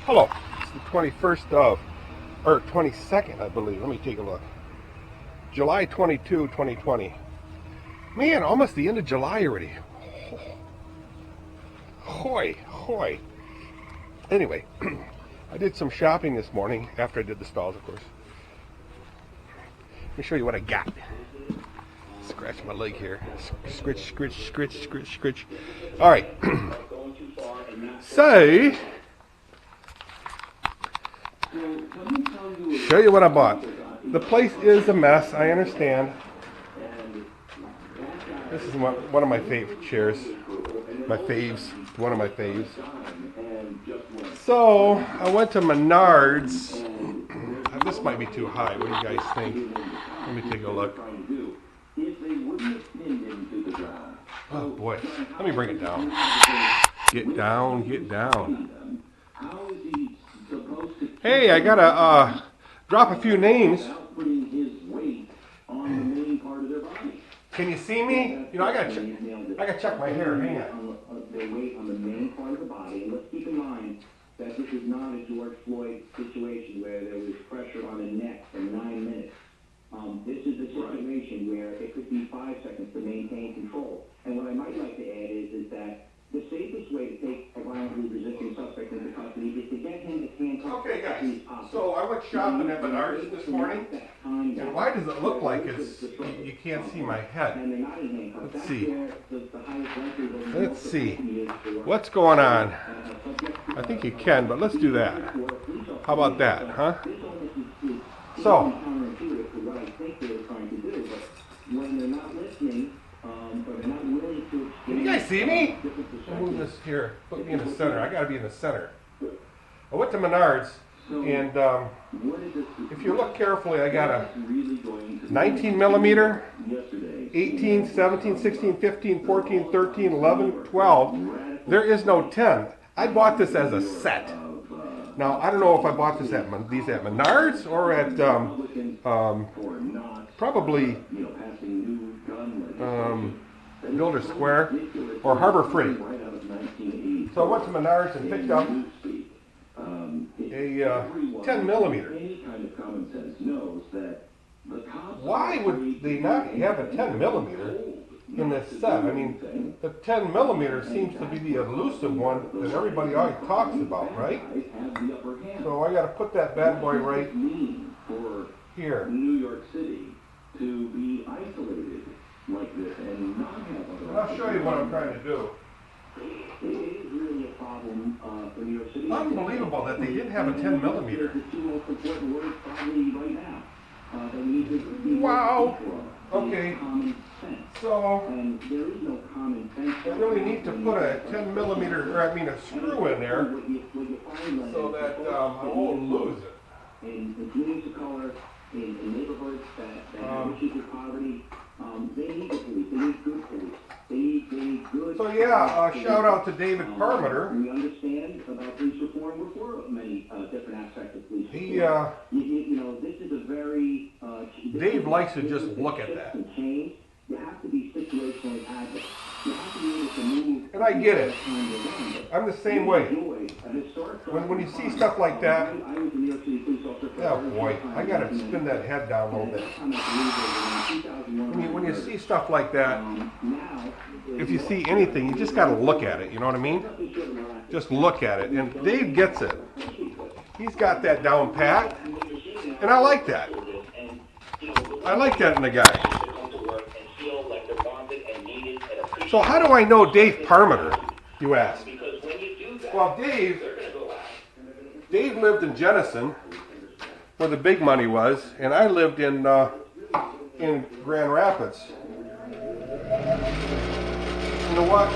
Hello, it's the 21st of, or 22nd, I believe. Let me take a look. July 22, 2020. Man, almost the end of July already. Hoy, hoy. Anyway, I did some shopping this morning after I did the stalls, of course. Let me show you what I got. Scratch my leg here. Scritch, scritch, scritch, scritch, scritch. All right. So, show you what I bought. The place is a mess, I understand. This is one of my favorite chairs. My faves. One of my faves. So, I went to Menards. This might be too high. What do you guys think? Let me take a look. Oh boy. Let me bring it down. Get down, get down. Hey, I gotta drop a few names. Can you see me? You know, I gotta check my hair. Hang on. Their weight on the main part of the body, and let's keep in mind that this is not a George Floyd situation where there was pressure on the neck for 9 minutes. This is a situation where it could be 5 seconds to maintain control. And what I might like to add is that the safest way to take a violently resisting suspect into custody is to get him as handcuffed. Okay, guys. So I went shopping at Menards this morning, and why does it look like you can't see my head? Let's see. Let's see. What's going on? I think you can, but let's do that. How about that, huh? So. Can you guys see me? I'll move this here. Put me in the center. I gotta be in the center. I went to Menards, and if you look carefully, I got a 19 millimeter, 18, 17, 16, 15, 14, 13, 11, 12. There is no 10. I bought this as a set. Now, I don't know if I bought these at Menards or at probably Builder Square or Harbor Freight. So I went to Menards and picked up a 10 millimeter. Why would they not have a 10 millimeter in this set? I mean, the 10 millimeter seems to be the elusive one that everybody always talks about, right? So I got to put that bad boy right here. New York City to be isolated like this and not have and I'll show you what I'm trying to do. It is really a problem for New York City. Unbelievable that they didn't have a 10 millimeter. The two most important words probably right now. That we need to wow. Okay. So and there is no common sense. I really need to put a 10 millimeter, or I mean a screw in there, so that I won't lose it. In communities of color, in neighborhoods that have issues with poverty, they need the police. They need good police. They need good. So yeah, shout out to David Parmenter. We understand about police reform. We're for many different aspects of police reform. You know, this is a very. Dave likes to just look at that. Change. You have to be situationally agile. You have to be able to move. And I get it. I'm the same way. When you see stuff like that, oh boy, I gotta spin that head down a little bit. When you see stuff like that, if you see anything, you just gotta look at it. You know what I mean? Just look at it. And Dave gets it. He's got that down pat, and I like that. I like that in a guy. So how do I know Dave Parmenter, you ask? Well, Dave lived in Jenison, where the big money was, and I lived in Grand Rapids. You know what?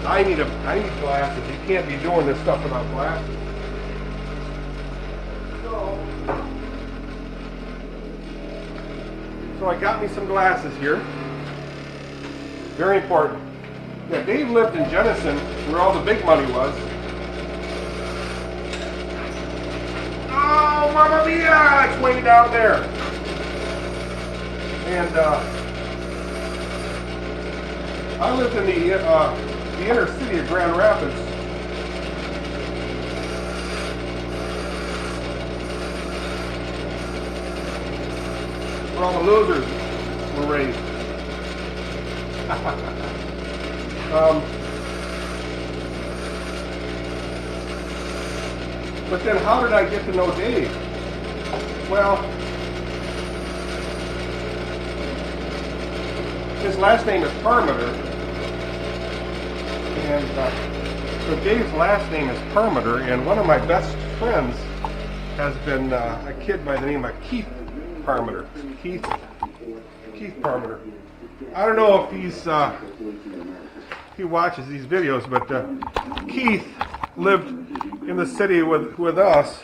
I need glasses. You can't be doing this stuff without glasses. So I got me some glasses here. Very important. Yeah, Dave lived in Jenison, where all the big money was. Oh, Mamma Mia! It's way down there. And I lived in the inner city of Grand Rapids, where all the losers were raised. But then how did I get to know Dave? Well, his last name is Permeter, and so Dave's last name is Permeter, and one of my best friends has been a kid by the name of Keith Permeter. Keith Permeter. I don't know if he watches these videos, but Keith lived in the city with us,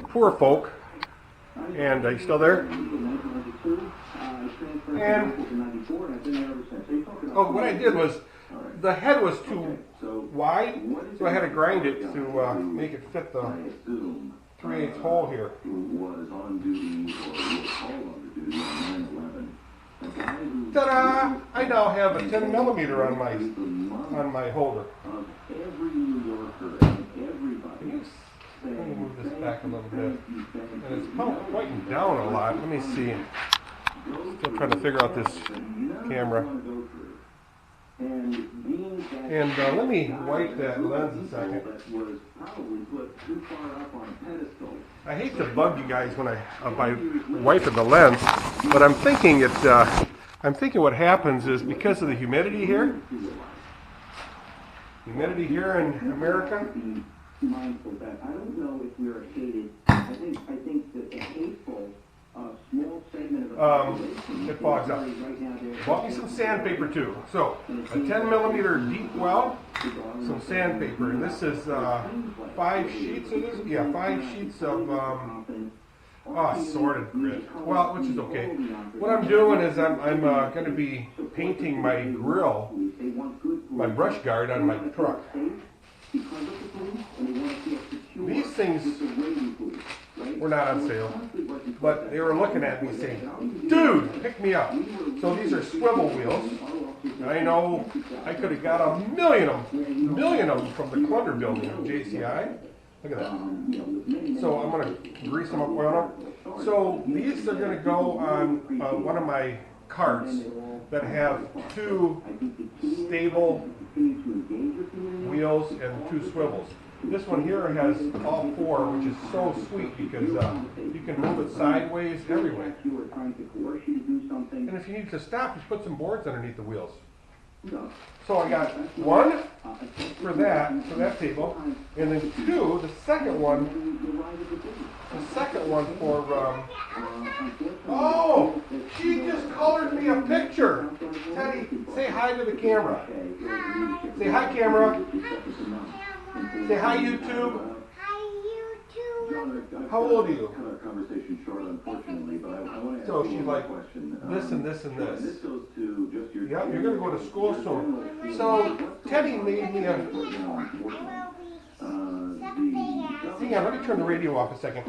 poor folk, and he's still there. And what I did was, the head was too wide, so I had to grind it to make it fit the 3/8 hole here. Ta-da! I now have a 10 millimeter on my holder. Let me move this back a little bit. And it's pointing down a lot. Let me see. Still trying to figure out this camera. And let me wipe that lens a second. I hate to bug you guys by wiping the lens, but I'm thinking what happens is because of the humidity here in America. Mindful that I don't know if we're hated. I think that the hateful small segment of the population it fogs up. Bought me some sandpaper too. So a 10 millimeter deep well, some sandpaper, and this is 5 sheets of this. Yeah, 5 sheets of assorted grit. Well, which is okay. What I'm doing is I'm going to be painting my grill, my brush guard on my truck. These things were not on sale, but they were looking at me saying, "Dude, pick me up." So these are swivel wheels. I know I could have got a million of them from the Clunder building of JCI. Look at that. So I'm going to grease them up, oil them. So these are going to go on one of my carts that have 2 stable wheels and 2 swivels. This one here has all 4, which is so sweet because you can move it sideways everywhere. And if you need to stop, just put some boards underneath the wheels. So I got 1 for that table, and then 2, the second one for, oh, she just colored me a picture. Teddie, say hi to the camera. Say hi, camera. Say hi, YouTube. How old are you? So she's like, this and this and this. Yep, you're going to go to school soon. So Teddie made me a... Hang on, let me turn the radio off a second.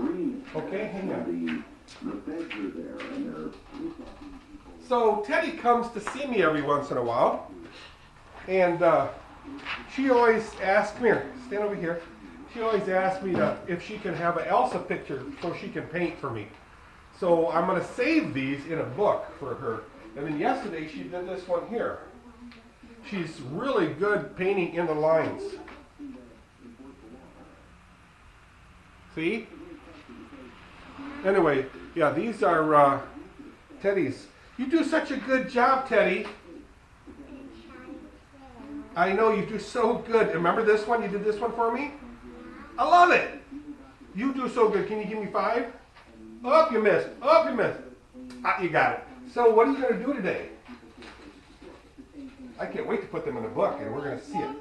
Okay, hang on. So Teddie comes to see me every once in a while. And she always asks, come here, stand over here. She always asks me if she can have an Elsa picture so she can paint for me. So I'm going to save these in a book for her. And then yesterday she did this one here. She's really good painting in the lines. See? Anyway, yeah, these are Teddie's. You do such a good job, Teddie. I know you do so good. Remember this one? You did this one for me? I love it. You do so good. Can you give me 5? Up, you missed. Up, you missed. You got it. So what are you going to do today? I can't wait to put them in a book, and we're going to see it.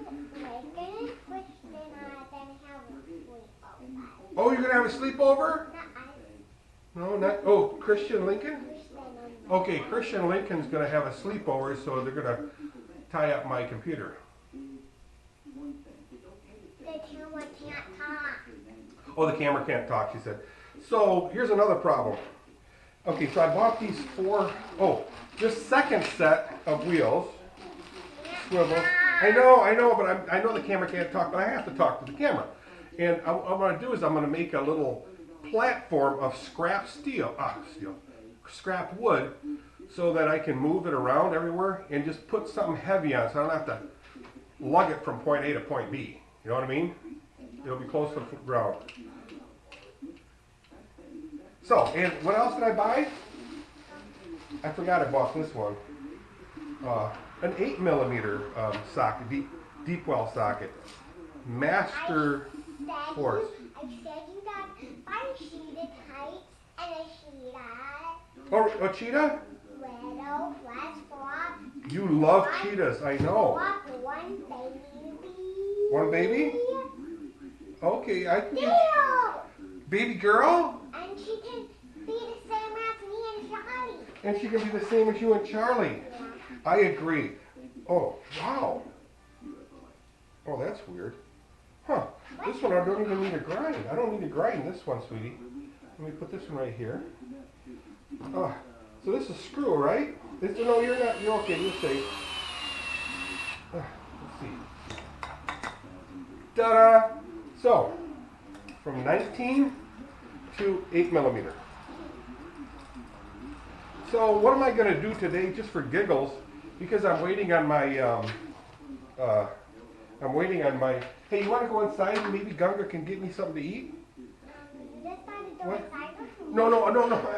Oh, you're going to have a sleepover? No, not. Oh, Christian Lincoln? Okay, Christian Lincoln's going to have a sleepover, so they're going to tie up my computer. The camera can't talk. Oh, the camera can't talk, she said. So here's another problem. Okay, so I bought these 4, this second set of wheels, swivels. I know, but I know the camera can't talk, but I have to talk to the camera. And what I'm going to do is I'm going to make a little platform of scrap scrap wood so that I can move it around everywhere and just put something heavy on, so I don't have to lug it from point A to point B. You know what I mean? It'll be close to the ground. So, and what else did I buy? I forgot I bought this one. An 8mm socket, deep well socket. Master Force. I said you got 5 cheetah tights and a cheetah. Oh, a cheetah? Little plus swap. You love cheetahs, I know. Swap one baby. One baby? Okay, I can get Girl! baby girl, And she can be the same as me and Charlie. and she can be the same as you and Charlie. Yeah. I agree. Oh, wow. Oh, that's weird. Huh. This one I don't even need to grind. I don't need to grind this one, sweetie. Let me put this one right here. Oh, so this is screw, right? No, you're not. You're okay. You're safe. Let's see. Ta-da! So, from 19 to 8mm. So, what am I going to do today, just for giggles? Because I'm waiting on my. Hey, you want to go inside and maybe Gunga can get me something to eat? You just gotta go What? inside with me. No.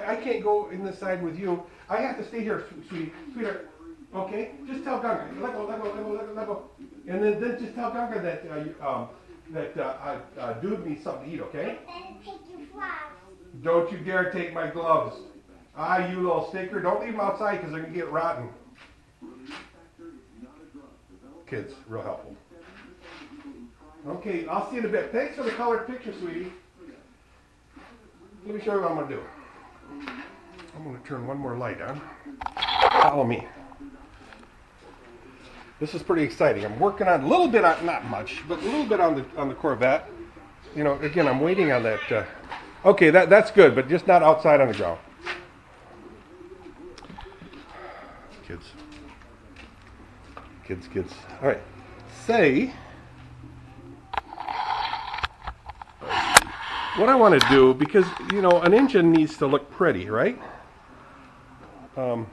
I can't go in the side with you. I have to stay here, sweetheart. Okay? Just tell Gunga. Let go. And then just tell Gunga that dude needs something to eat, okay? Then take your gloves. Don't you dare take my gloves. Ah, you little stinker. Don't leave them outside because they're going to get rotten. Kids, real helpful. Okay, I'll see you in a bit. Thanks for the colored picture, sweetie. Let me show you what I'm going to do. I'm going to turn one more light on. Follow me. This is pretty exciting. I'm working on a little bit on, not much, but a little bit on the Corvette. You know, again, I'm waiting on that. Okay, that's good, but just not outside on the ground. Kids. All right. Say what I want to do, because, you know, an engine needs to look pretty, right? I'm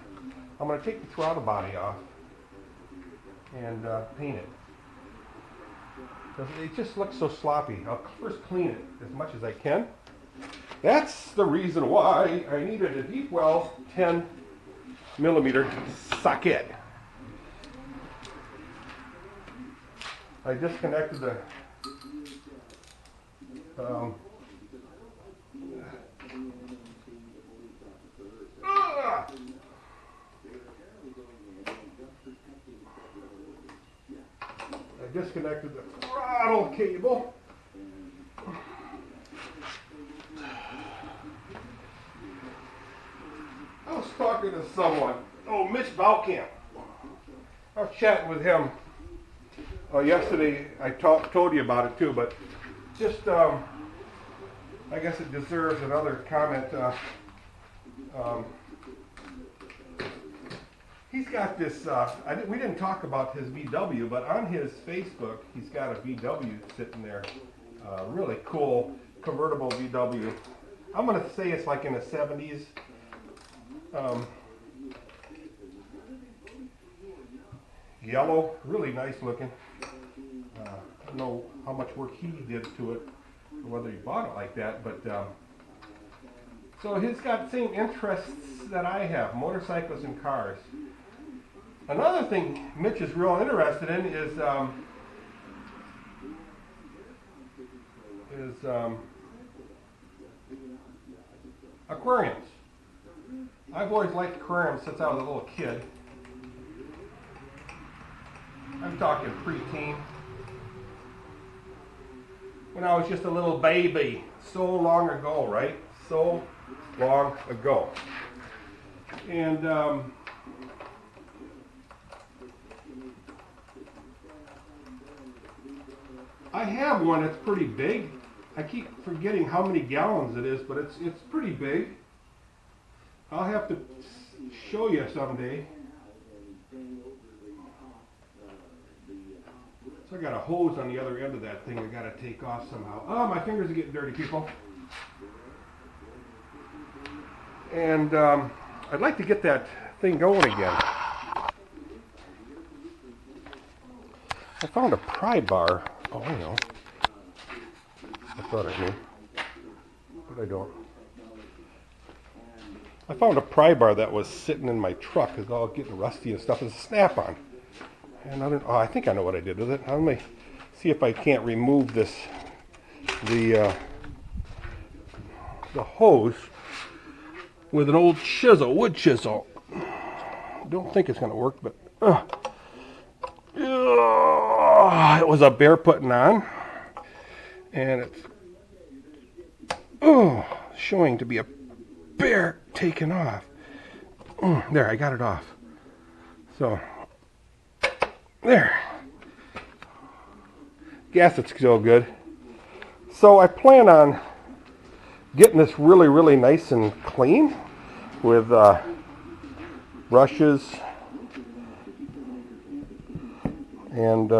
going to take the throttle body off and paint it. Because it just looks so sloppy. I'll first clean it as much as I can. That's the reason why I needed a deep well 10mm socket. I disconnected the throttle cable. I was talking to someone. Oh, Mitch Balkamp. I was chatting with him yesterday. I told you about it too, but just I guess it deserves another comment. He's got this. We didn't talk about his VW, but on his Facebook, he's got a VW sitting there. Really cool convertible VW. I'm going to say it's like in the 70s. Yellow, really nice looking. I don't know how much work he did to it, or whether he bought it like that, but so he's got the same interests that I have, motorcycles and cars. Another thing Mitch is real interested in is aquariums. I've always liked aquariums since I was a little kid. I'm talking preteen. When I was just a little baby, so long ago, right? So long ago. And I have one that's pretty big. I keep forgetting how many gallons it is, but it's pretty big. I'll have to show you someday. So I got a hose on the other end of that thing I got to take off somehow. Oh, my fingers are getting dirty, people. And I'd like to get that thing going again. I found a pry bar. Oh, I know. I thought I knew, but I don't. I found a pry bar that was sitting in my truck. It's all getting rusty and stuff. It's a snap-on. And I think I know what I did with it. Let me see if I can't remove this, the hose with an old chisel, wood chisel. Don't think it's going to work, but it was a bear putting on, and it's showing to be a bear taken off. There, I got it off. So there. Guess it's still good. So I plan on getting this really, really nice and clean with brushes and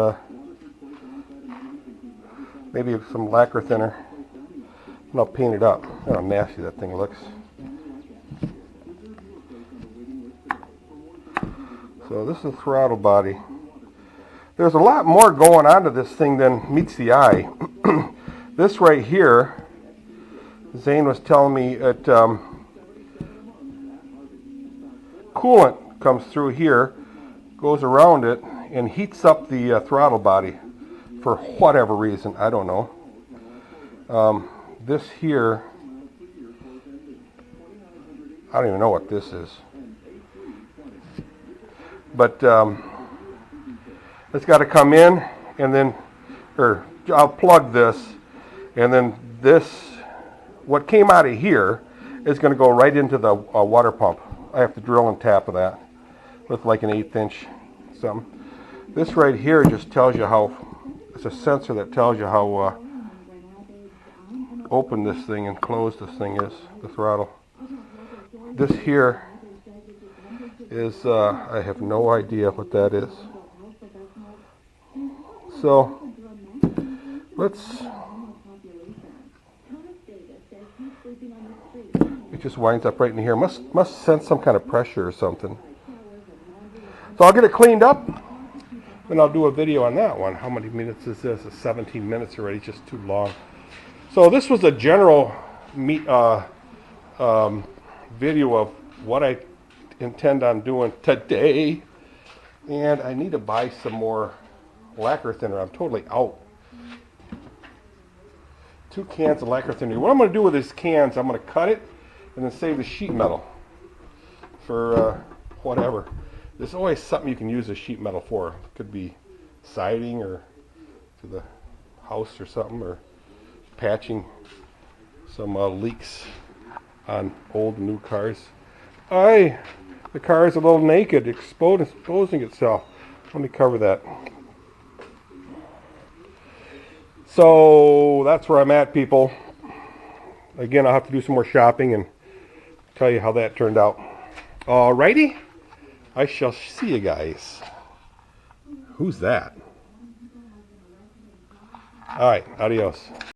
maybe some lacquer thinner, and I'll paint it up. Look how nasty that thing looks. So this is the throttle body. There's a lot more going on to this thing than meets the eye. This right here, Zane was telling me it coolant comes through here, goes around it, and heats up the throttle body for whatever reason. I don't know. This here, I don't even know what this is. But it's got to come in, and then, or I'll plug this, and then this, what came out of here is going to go right into the water pump. I have to drill and tap of that with like an 1/8 inch something. This right here just tells you how, it's a sensor that tells you how open this thing and closed this thing is, the throttle. This here is, I have no idea what that is. So, let's, it just winds up right in here. Must sense some kind of pressure or something. So I'll get it cleaned up, and I'll do a video on that one. How many minutes is this? It's 17 minutes already, just too long. So this was a general video of what I intend on doing today, and I need to buy some more lacquer thinner. I'm totally out. 2 cans of lacquer thinner. What I'm going to do with these cans, I'm going to cut it and then save the sheet metal for whatever. There's always something you can use a sheet metal for. It could be siding or to the house or something, or patching some leaks on old and new cars. The car is a little naked, exposing itself. Let me cover that. So that's where I'm at, people. Again, I'll have to do some more shopping and tell you how that turned out. Alrighty, I shall see you guys. Who's that? Alright, adios.